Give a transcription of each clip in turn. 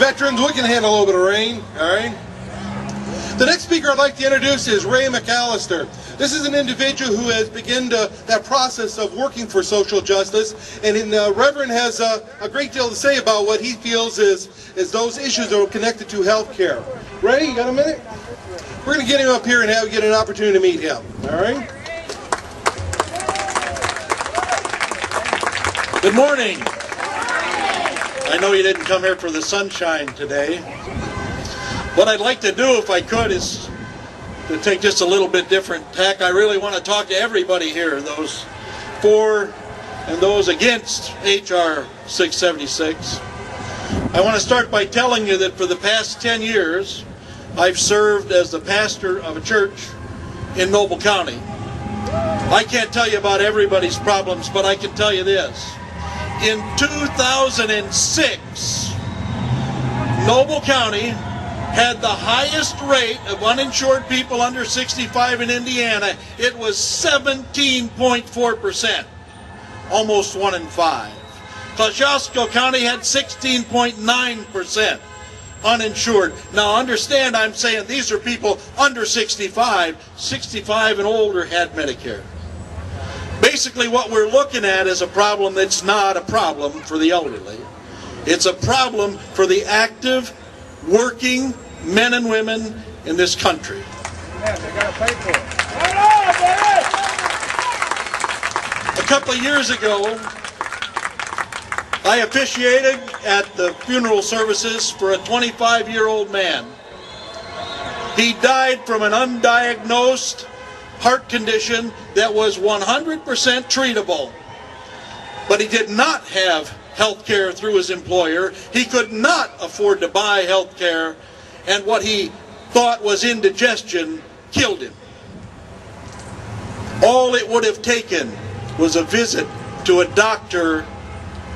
Veterans, we can handle a little bit of rain, all right? The next speaker I'd like to introduce is Wrey McAlester. This is an individual who has begun that process of working for social justice, and Reverend has a great deal to say about what he feels is those issues that are connected to health care. Wrey, you got a minute? We're going to get him up here and get an opportunity to meet him, all right? Good morning. I know you didn't come here for the sunshine today. What I'd like to do, if I could, is to take just a little bit different tack. I really want to talk to everybody here, those for and those against H.R. 676. I want to start by telling you that for the past 10 years, I've served as the pastor of a church in Noble County. I can't tell you about everybody's problems, but I can tell you this. In 2006, Noble County had the highest rate of uninsured people under 65 in Indiana. It was 17.4%, almost 1 in 5. Kosciuszko County had 16.9% uninsured. Now understand, I'm saying these are people under 65. 65 and older had Medicare. Basically what we're looking at is a problem that's not a problem for the elderly. It's a problem for the active, working men and women in this country. Yeah, they gotta pay for it. A couple of years ago, I officiated at the funeral services for a 25-year-old man. He died from an undiagnosed heart condition that was 100% treatable. But he did not have health care through his employer. He could not afford to buy health care, and what he thought was indigestion killed him. All it would have taken was a visit to a doctor,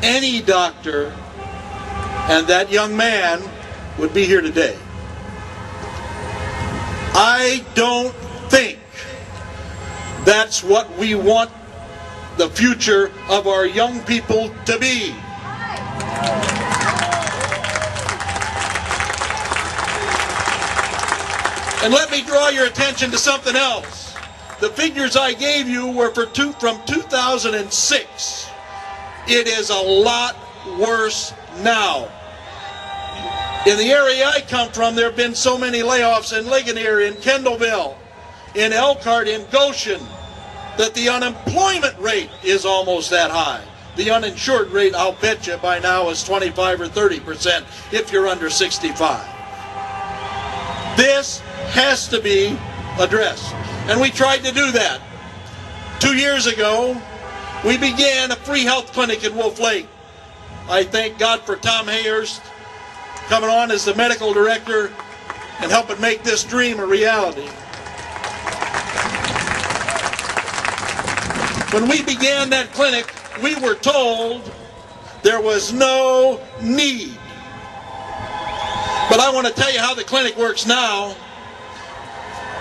any doctor, and that young man would be here today. I don't think that's what we want the future of our young people to be. And let me draw your attention to something else. The figures I gave you were from 2006. It is a lot worse now. In the area I come from, there have been so many layoffs in Ligonier, in Kendallville, in Elkhart, in Goshen, that the unemployment rate is almost that high. The uninsured rate, I'll bet you by now, is 25 or 30% if you're under 65. This has to be addressed. And we tried to do that. 2 years ago, we began a free health clinic in Wolf Lake. I thank God for Tom Hayhurst coming on as the medical director and helping make this dream a reality. When we began that clinic, we were told there was no need. But I want to tell you how the clinic works now.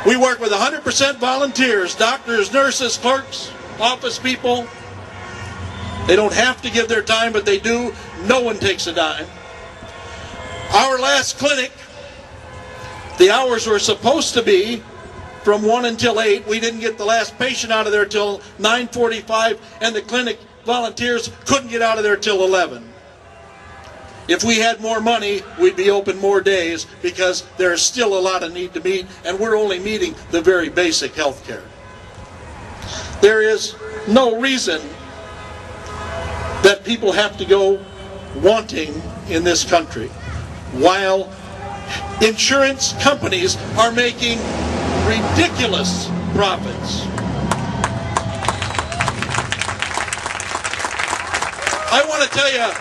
We work with 100% volunteers, doctors, nurses, clerks, office people. They don't have to give their time, but they do. No one takes a dime. Our last clinic, the hours were supposed to be from 1 until 8. We didn't get the last patient out of there till 9:45, and the clinic volunteers couldn't get out of there till 11. If we had more money, we'd be open more days, because there's still a lot of need to meet, and we're only meeting the very basic health care. There is no reason that people have to go wanting in this country, while insurance companies are making ridiculous profits. I want to tell you,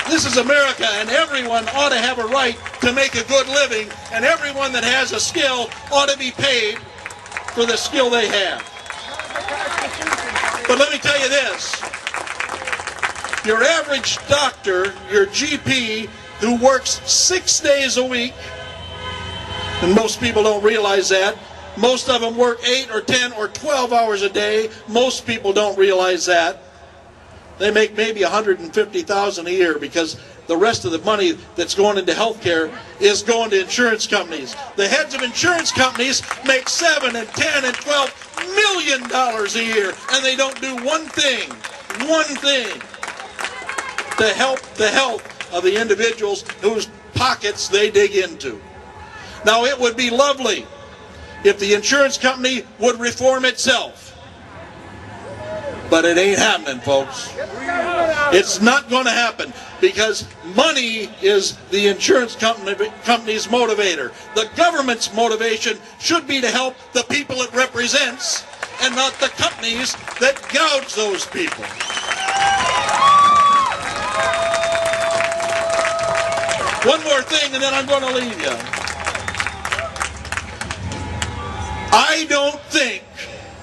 this is America, and everyone ought to have a right to make a good living, and everyone that has a skill ought to be paid for the skill they have. But let me tell you this. Your average doctor, your GP, who works 6 days a week, and most people don't realize that. Most of them work 8 or 10 or 12 hours a day. Most people don't realize that. They make maybe $150,000 a year, because the rest of the money that's going into health care is going to insurance companies. The heads of insurance companies make $7 and $10 and $12 million a year, and they don't do one thing to help the health of the individuals whose pockets they dig into. Now, it would be lovely if the insurance company would reform itself, but it ain't happening, folks. It's not going to happen, because money is the insurance company's motivator. The government's motivation should be to help the people it represents, and not the companies that gouge those people. One more thing, and then I'm going to leave you. I don't think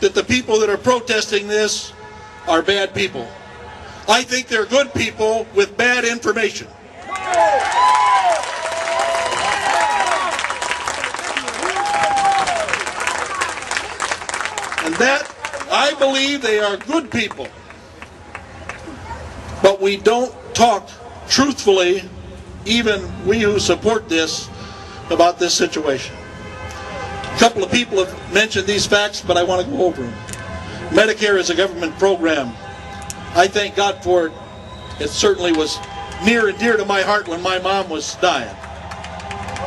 that the people that are protesting this are bad people. I think they're good people with bad information. And that, I believe they are good people. But we don't talk truthfully, even we who support this, about this situation. A couple of people have mentioned these facts, but I want to go over them. Medicare is a government program. I thank God for it. It certainly was near and dear to my heart when my mom was dying.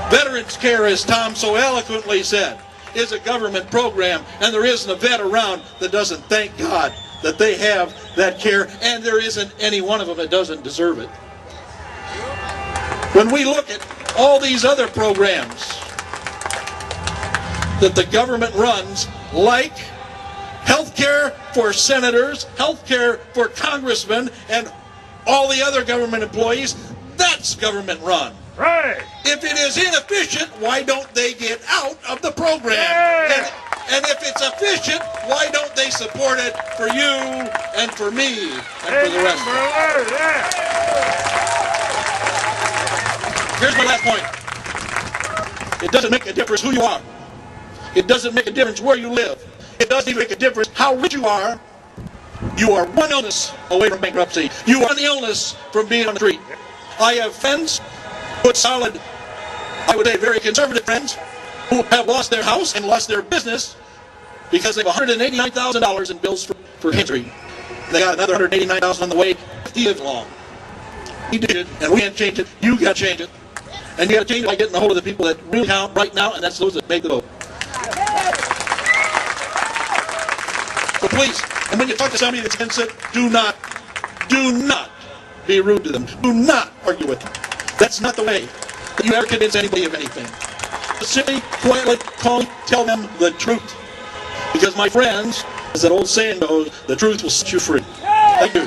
Veterans Care, as Tom so eloquently said, is a government program, and there isn't a vet around that doesn't thank God that they have that care, and there isn't any one of them that doesn't deserve it. When we look at all these other programs that the government runs, like health care for senators, health care for congressmen, and all the other government employees, that's government run. Right. If it is inefficient, why don't they get out of the program? Yeah. And if it's efficient, why don't they support it for you and for me and for the rest of us? Here's my last point. It doesn't make a difference who you are. It doesn't make a difference where you live. It doesn't even make a difference how rich you are. You are one illness away from bankruptcy. You are one illness from being on the street. I have friends, good, solid, I would say very conservative friends, who have lost their house and lost their business because they have $189,000 in bills for history. They got another $189,000 on the way. He lived long. He did it, and we can't change it. You got to change it. And you got to change it by getting a hold of the people that really count right now, and that's those that make the vote. So please, and when you talk to somebody that's against it, do not be rude to them. Do not argue with them. That's not the way that you ever convince anybody of anything. Just simply, quietly, calmly tell them the truth. Because my friends, as that old saying goes, the truth will set you free. Thank you.